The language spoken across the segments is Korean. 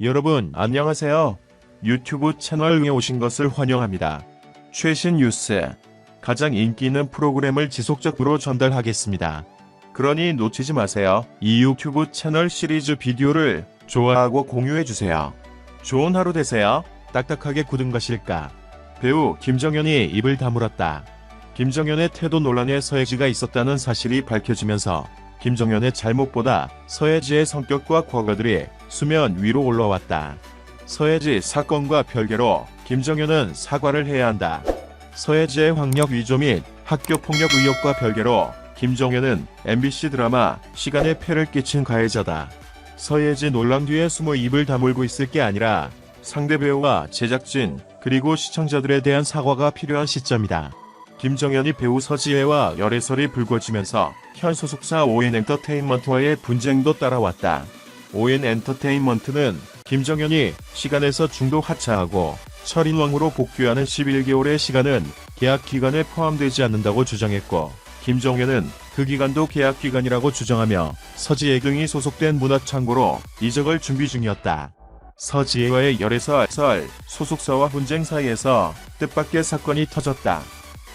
여러분 안녕하세요. 유튜브 채널에 오신 것을 환영합니다. 최신 뉴스, 가장 인기 있는 프로그램을 지속적으로 전달하겠습니다. 그러니 놓치지 마세요. 이 유튜브 채널 시리즈 비디오를 좋아하고 공유해주세요. 좋은 하루 되세요. 딱딱하게 굳은 것일까? 배우 김정현이 입을 다물었다. 김정현의 태도 논란에 서예지가 있었다는 사실이 밝혀지면서 김정현의 잘못보다 서예지의 성격과 과거들이 수면 위로 올라왔다. 서예지 사건과 별개로 김정현은 사과를 해야 한다. 서예지의 학력 위조 및 학교 폭력 의혹과 별개로 김정현은 MBC 드라마 시간에 폐를 끼친 가해자다. 서예지 논란 뒤에 숨어 입을 다물고 있을 게 아니라 상대 배우와 제작진 그리고 시청자들에 대한 사과가 필요한 시점이다. 김정현이 배우 서지혜와 열애설이 불거지면서 현 소속사 ON엔터테인먼트와의 분쟁도 따라왔다. ON엔터테인먼트는 김정현이 시간에서 중도 하차하고 철인왕으로 복귀하는 11개월의 시간은 계약 기간에 포함되지 않는다고 주장했고, 김정현은 그 기간도 계약 기간이라고 주장하며 서지혜 등이 소속된 문화창고로 이적을 준비 중이었다. 서지혜와의 열애설 소속사와 분쟁 사이에서 뜻밖의 사건이 터졌다.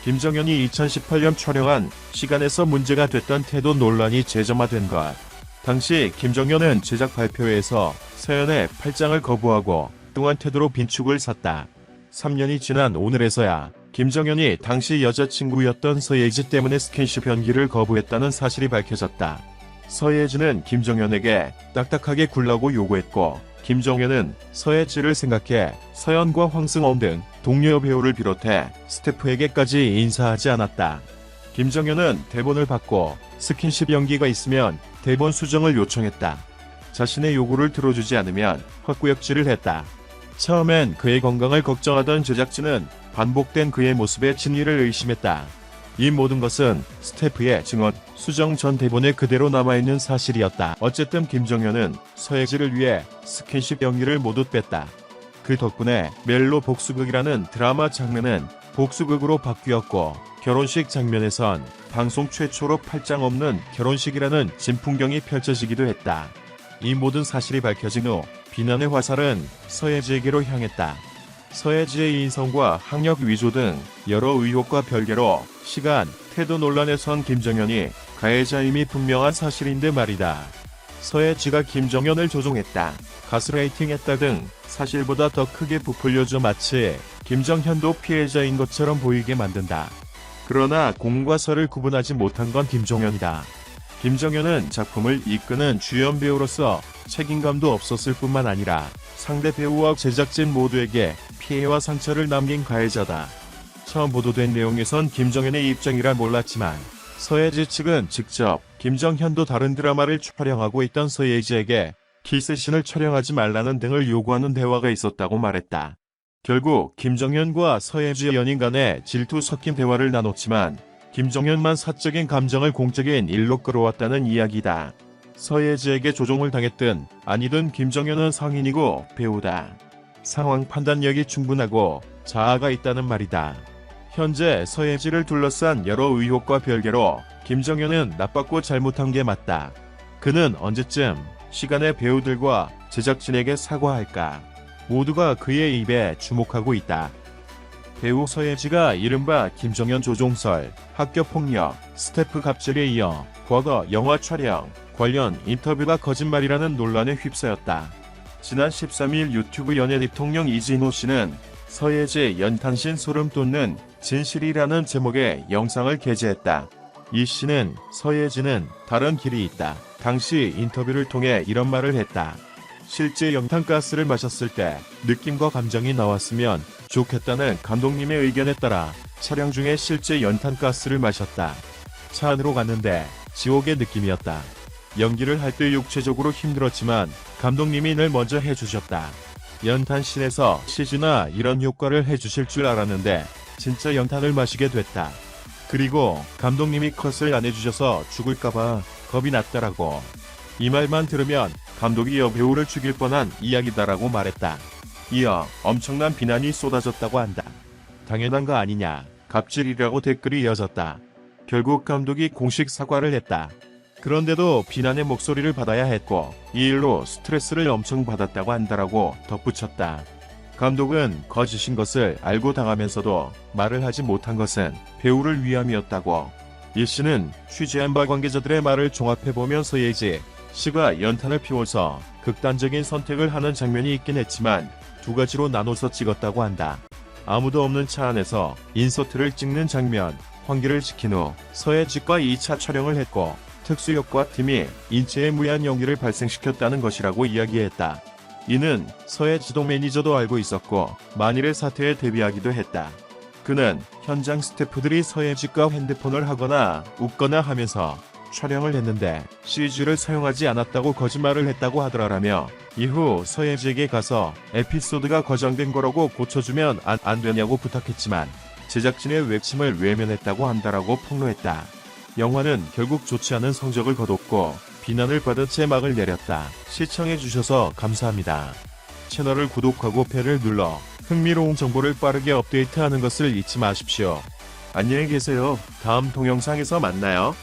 김정현이 2018년 촬영한 시간에서 문제가 됐던 태도 논란이 재점화된 것. 당시 김정현은 제작 발표회에서 서연의 팔짱을 거부하고 뚱한 태도로 빈축을 샀다. 3년이 지난 오늘에서야 김정현이 당시 여자친구였던 서예지 때문에 스킨십 연기를 거부했다는 사실이 밝혀졌다. 서예지는 김정현에게 딱딱하게 굴라고 요구했고, 김정현은 서예지를 생각해 서연과 황승원 등 동료 배우를 비롯해 스태프에게까지 인사하지 않았다. 김정현은 대본을 받고 스킨십 연기가 있으면 대본 수정을 요청했다. 자신의 요구를 들어주지 않으면 헛구역질을 했다. 처음엔 그의 건강을 걱정하던 제작진은 반복된 그의 모습에 진위를 의심했다. 이 모든 것은 스태프의 증언, 수정 전 대본에 그대로 남아있는 사실이었다. 어쨌든 김정현은 서예지를 위해 스킨십 연기를 모두 뺐다. 그 덕분에 멜로 복수극이라는 드라마 장면은 복수극으로 바뀌었고, 결혼식 장면에선 방송 최초로 팔짱 없는 결혼식이라는 진풍경이 펼쳐지기도 했다. 이 모든 사실이 밝혀진 후 비난의 화살은 서예지에게로 향했다. 서예지의 인성과 학력 위조 등 여러 의혹과 별개로 시간, 태도 논란에 선 김정현이 가해자임이 분명한 사실인데 말이다. 서예지가 김정현을 조종했다, 가스라이팅했다 등 사실보다 더 크게 부풀려져 마치 김정현도 피해자인 것처럼 보이게 만든다. 그러나 공과 서를 구분하지 못한 건 김정현이다. 김정현은 작품을 이끄는 주연 배우로서 책임감도 없었을 뿐만 아니라 상대 배우와 제작진 모두에게 피해와 상처를 남긴 가해자다. 처음 보도된 내용에선 김정현의 입장이라 몰랐지만 서예지 측은 직접 김정현도 다른 드라마를 촬영하고 있던 서예지에게 키스신을 촬영하지 말라는 등을 요구하는 대화가 있었다고 말했다. 결국 김정현과 서예지의 연인 간에 질투 섞인 대화를 나눴지만 김정현만 사적인 감정을 공적인 일로 끌어왔다는 이야기다. 서예지에게 조종을 당했든 아니든 김정현은 성인이고 배우다. 상황 판단력이 충분하고 자아가 있다는 말이다. 현재 서예지를 둘러싼 여러 의혹과 별개로 김정현은 나빴고 잘못한 게 맞다. 그는 언제쯤 시간의 배우들과 제작진에게 사과할까? 모두가 그의 입에 주목하고 있다. 배우 서예지가 이른바 김정현 조종설, 학교폭력, 스태프 갑질에 이어 과거 영화 촬영 관련 인터뷰가 거짓말이라는 논란에 휩싸였다. 지난 13일 유튜브 연예 대통령 이진호 씨는 서예지 연탄신 소름 돋는 진실이라는 제목의 영상을 게재했다. 이 씨는 서예지는 다른 길이 있다. 당시 인터뷰를 통해 이런 말을 했다. 실제 연탄가스를 마셨을 때 느낌과 감정이 나왔으면 좋겠다는 감독님의 의견에 따라 촬영 중에 실제 연탄가스를 마셨다. 차 안으로 갔는데 지옥의 느낌이었다. 연기를 할 때 육체적으로 힘들었지만 감독님이 늘 먼저 해주셨다. 연탄신에서 CG나 이런 효과를 해주실 줄 알았는데 진짜 연탄을 마시게 됐다. 그리고 감독님이 컷을 안 해주셔서 죽을까봐 겁이 났다라고. 이 말만 들으면 감독이 여배우를 죽일 뻔한 이야기다라고 말했다. 이어 엄청난 비난이 쏟아졌다고 한다. 당연한 거 아니냐, 갑질이라고 댓글이 이어졌다. 결국 감독이 공식 사과를 했다. 그런데도 비난의 목소리를 받아야 했고 이 일로 스트레스를 엄청 받았다고 한다라고 덧붙였다. 감독은 거짓인 것을 알고 당하면서도 말을 하지 못한 것은 배우를 위함이었다고. 이 씨는 취재한 바 관계자들의 말을 종합해보면 서예지 씨가 연탄을 피워서 극단적인 선택을 하는 장면이 있긴 했지만 두 가지로 나눠서 찍었다고 한다. 아무도 없는 차 안에서 인서트를 찍는 장면, 환기를 시킨 후 서예직과 2차 촬영을 했고 특수효과팀이 인체에 무해한 연기를 발생시켰다는 것이라고 이야기했다. 이는 서예지도 매니저도 알고 있었고 만일의 사태에 대비하기도 했다. 그는 현장 스태프들이 서예직과 핸드폰을 하거나 웃거나 하면서 촬영을 했는데 CG를 사용하지 않았다고 거짓말을 했다고 하더라라며 이후 서예직에 가서 에피소드가 거정된 거라고 고쳐주면 안 되냐고 부탁했지만 제작진의 외침을 외면했다고 한다라고 폭로했다. 영화는 결국 좋지 않은 성적을 거뒀고 비난을 받은 채 막을 내렸다. 시청해주셔서 감사합니다. 채널을 구독하고 배를 눌러 흥미로운 정보를 빠르게 업데이트하는 것을 잊지 마십시오. 안녕히 계세요. 다음 동영상에서 만나요.